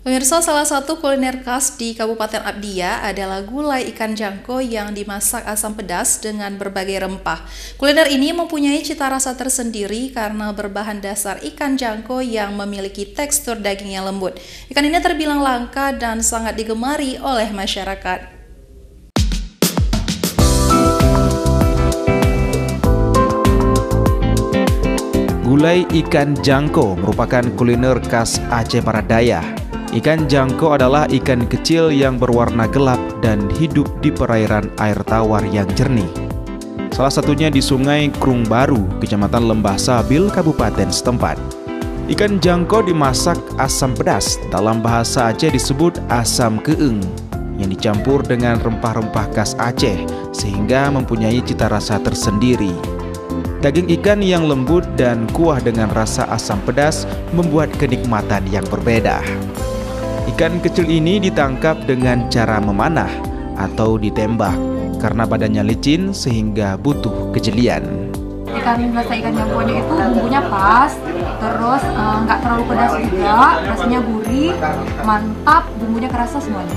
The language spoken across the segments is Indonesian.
Pemirsa, salah satu kuliner khas di Kabupaten Abdiya adalah gulai ikan jangko yang dimasak asam pedas dengan berbagai rempah. Kuliner ini mempunyai cita rasa tersendiri karena berbahan dasar ikan jangko yang memiliki tekstur daging yang lembut. Ikan ini terbilang langka dan sangat digemari oleh masyarakat. Gulai ikan jangko merupakan kuliner khas Aceh Barat Daya. Ikan jangko adalah ikan kecil yang berwarna gelap dan hidup di perairan air tawar yang jernih. Salah satunya di Sungai Krung Baru, Kecamatan Lembah Sabil, Kabupaten setempat. Ikan jangko dimasak asam pedas, dalam bahasa Aceh disebut asam keeng, yang dicampur dengan rempah-rempah khas Aceh sehingga mempunyai cita rasa tersendiri. Daging ikan yang lembut dan kuah dengan rasa asam pedas membuat kenikmatan yang berbeda. Ikan kecil ini ditangkap dengan cara memanah atau ditembak karena badannya licin sehingga butuh kejelian. Ikan jangkonya itu bumbunya pas, terus nggak terlalu pedas juga, rasanya gurih, mantap, bumbunya kerasa semuanya.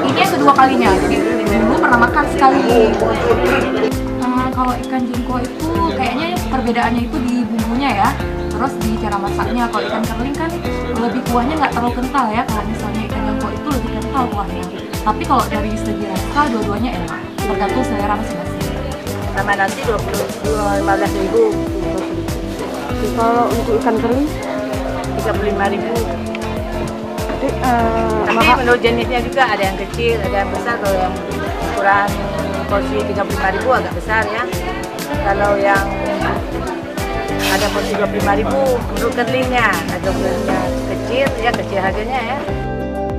Ini yang kedua kalinya, jadi dulu pernah makan sekali. Kalau ikan jangko itu kayaknya perbedaannya itu di bumbunya ya, terus di cara masaknya. Kalau ikan kerling kan lebih kuahnya nggak terlalu kental ya, kalau misalnya ikan jangko itu lebih kental kuahnya. Tapi kalau dari segi rasa dua-duanya enak, tergantung selera masing-masing. Sama nasi 15.000. Kalau untuk ikan kering 35.000. Tapi menurut jenisnya juga ada yang kecil, ada yang besar. Kalau yang ukuran porsi 35.000 agak besar ya. Kalau yang ada porsi 25.000 untuk kerlingnya, ada kerlingnya kecil ya, kecil harganya ya.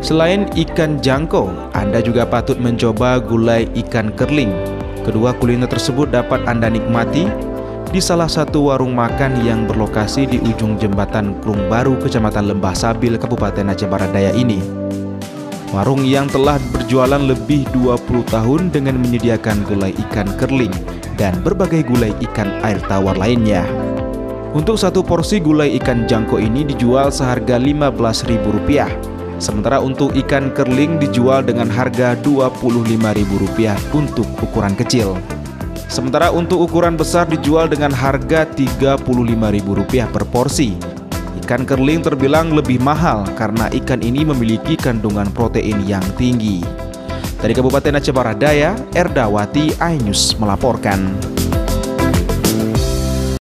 Selain ikan jangko, Anda juga patut mencoba gulai ikan kerling. Kedua kuliner tersebut dapat Anda nikmati di salah satu warung makan yang berlokasi di ujung jembatan Krung Baru, Kecamatan Lembah Sabil, Kabupaten Aceh Barat Daya ini. Warung yang telah berjualan lebih 20 tahun dengan menyediakan gulai ikan kerling dan berbagai gulai ikan air tawar lainnya. Untuk satu porsi gulai ikan jangko ini dijual seharga Rp15.000, sementara untuk ikan kerling dijual dengan harga Rp25.000 untuk ukuran kecil. Sementara untuk ukuran besar dijual dengan harga Rp35.000 per porsi. Ikan kerling terbilang lebih mahal karena ikan ini memiliki kandungan protein yang tinggi. Dari Kabupaten Aceh Barat Daya, Erdawati, iNews melaporkan.